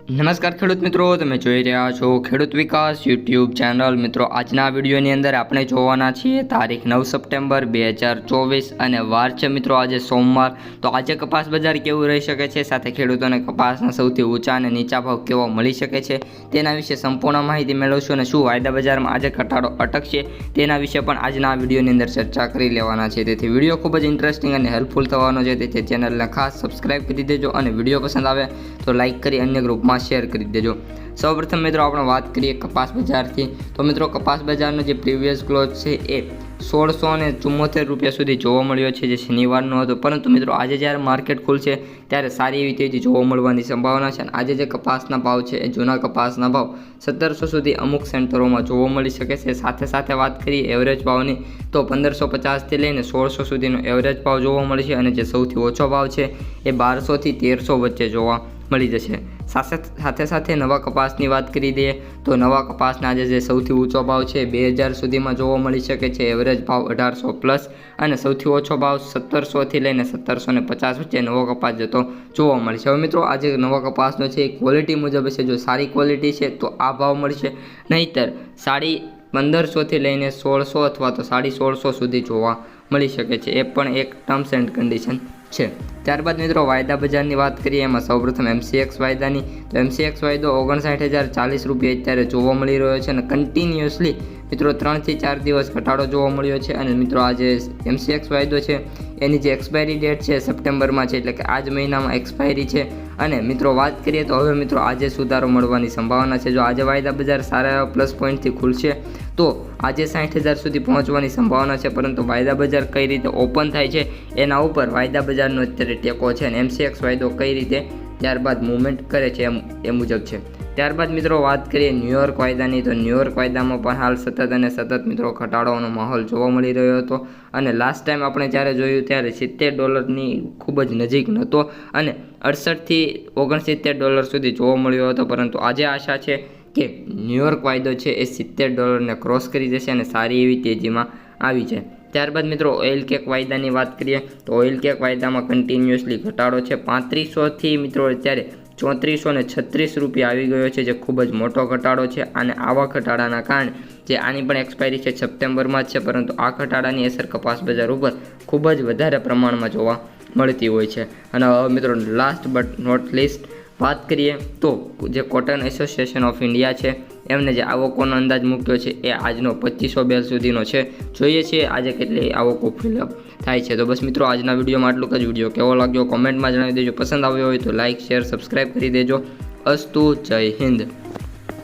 નમસ્કાર ખેડૂત મિત્રો, તમે જોઈ રહ્યા છો ખેડૂત વિકાસ યુટ્યુબ ચેનલ। મિત્રો, આજના વિડીયોની અંદર આપણે જોવાના છીએ તારીખ 9 સપ્ટેમ્બર 2024 અને વાર છે મિત્રો આજે સોમવાર। તો આજે કપાસ બજાર કેવું રહી શકે છે, સાથે ખેડૂતોને કપાસના સૌથી ઊંચા અને નીચા ભાવ કેવો મળી શકે છે તેના વિશે સંપૂર્ણ માહિતી મેળવશું અને શું વાયદા બજારમાં આજે ઘટાડો અટકશે તેના વિશે પણ આજના વિડીયોની અંદર ચર્ચા કરી લેવાના છે। તેથી વિડીયો ખૂબ જ ઇન્ટરેસ્ટિંગ અને હેલ્પફુલ થવાનો છે, તેથી ચેનલને ખાસ સબસ્ક્રાઇબ કરી દેજો અને વિડીયો પસંદ આવે તો લાઇક કરી અન્ય ગ્રુપમાં શેર કરી દેજો। સૌપ્રથમ મિત્રો આપણે વાત કરીએ કપાસ બજારથી। તો મિત્રો કપાસ બજારનો જે પ્રીવિયસ ક્લોઝ છે એ 1674 રૂપિયા સુધી જોવા મળ્યો છે, જે શનિવારનો હતો। પરંતુ મિત્રો આજે જ્યારે માર્કેટ ખુલશે ત્યારે સારી એવી તેજી જોવા મળવાની સંભાવના છે અને આજે જે કપાસના ભાવ છે એ જૂના કપાસના ભાવ 1700 સુધી અમુક સેન્ટરોમાં જોવા મળી શકે છે। સાથે સાથે વાત કરીએ એવરેજ ભાવની તો 1550થી લઈને 1600 સુધીનો એવરેજ ભાવ જોવા મળશે અને જે સૌથી ઓછો ભાવ છે એ 1200 થી 1300 વચ્ચે જોવા મળી જશે। સાથે સાથે નવા કપાસની વાત કરી દઈએ તો નવા કપાસના આજે જે સૌથી ઊંચો ભાવ છે 2000 સુધીમાં જોવા મળી શકે છે, એવરેજ ભાવ 1800 પ્લસ અને સૌથી ઓછો ભાવ 1700 થી લઈને 1750 વચ્ચે નવો કપાસ જતો જોવા મળશે। હવે મિત્રો આજે નવા કપાસનો છે એ ક્વોલિટી મુજબ છે, જો સારી ક્વોલિટી છે તો આ ભાવ મળશે, નહીંતર 1550 થી લઈને 1600 અથવા તો 1650 સુધી જોવા મળી શકે છે। એ પણ એક ટર્મ્સ એન્ડ કન્ડિશન છે। ત્યારબાદ મિત્રો વાયદા બજારની વાત કરીએ, એમાં સૌપ્રથમ MCX વાયદાની તો MCX વાયદો 59040 રૂપિયા અત્યારે જોવા મળી રહ્યો છે અને કન્ટિન્યુઅસલી મિત્રો 3 થી 4 દિવસ ઘટાડો જોવા મળ્યો છે। અને મિત્રો આ જે MCX વાયદો છે એની જે એક્સપાયરી ડેટ છે સપ્ટેમ્બરમાં છે, એટલે કે આ જ મહિનામાં એક્સપાયરી છે। અને મિત્રો વાત કરીએ તો હવે મિત્રો આજે સુધારો મળવાની સંભાવના છે। જો આજે વાયદા બજાર સારા એવા પ્લસ પોઈન્ટથી ખુલશે તો આજે 60,000 સુધી પહોંચવાની સંભાવના છે, પરંતુ વાયદા બજાર કઈ રીતે ઓપન થાય છે એના ઉપર વાયદા બજારનો અત્યારે ટેકો છે અને MCX વાયદો કઈ રીતે ત્યારબાદ મૂવમેન્ટ કરે છે એ મુજબ છે। ત્યારબાદ મિત્રો વાત કરીએ ન્યુયોર્ક વાયદાની તો ન્યુયોર્ક વાયદામાં પણ હાલ સતત મિત્રો ઘટાડોનો માહોલ જોવા મળી રહ્યો હતો અને લાસ્ટ ટાઈમ આપણે જ્યારે જોયું ત્યારે $70 ખૂબ જ નજીક નહોતો અને 68 થી 69 ડોલર સુધી જોવા મળ્યો હતો, પરંતુ આજે આશા છે કે ન્યુયોર્ક વાયદો છે એ $70 ક્રોસ કરી જશે અને સારી એવી તેજીમાં આવી છે। ત્યારબાદ મિત્રો ઓઇલ કેક વાયદાની વાત કરીએ તો ઓઇલ કેક વાયદામાં કન્ટિન્યુઅસલી ઘટાડો છે, 3500 થી મિત્રો અત્યારે 3436 રૂપિયા આવી ગયો છે, જે ખૂબ જ મોટો ઘટાડો છે। અને આવા ઘટાડાના કારણે જે આની પણ એક્સપાયરી છે સપ્ટેમ્બરમાં જ છે, પરંતુ આ ઘટાડાની અસર કપાસ બજાર ઉપર ખૂબ જ વધારે પ્રમાણમાં જોવા મળતી હોય છે। અને હવે મિત્રો લાસ્ટ બટ નોટ લીસ્ટ વાત કરીએ તો જે કોટન એસોસિએશન ઓફ ઇન્ડિયા છે એમને જે આવકોનો અંદાજ મૂક્યો છે એ આજનો 2500 બેલ સુધીનો છે। જોઈએ છીએ આજે કેટલી આવકો ફિલઅપ થાય છે। તો બસ મિત્રો આજના વિડીયોમાં આટલું જ। વિડીયો કેવો લાગ્યો કોમેન્ટમાં જણાવી દેજો, પસંદ આવ્યો હોય તો લાઇક શેર સબસ્ક્રાઈબ કરી દેજો। અસ્તુ, જય હિન્દ।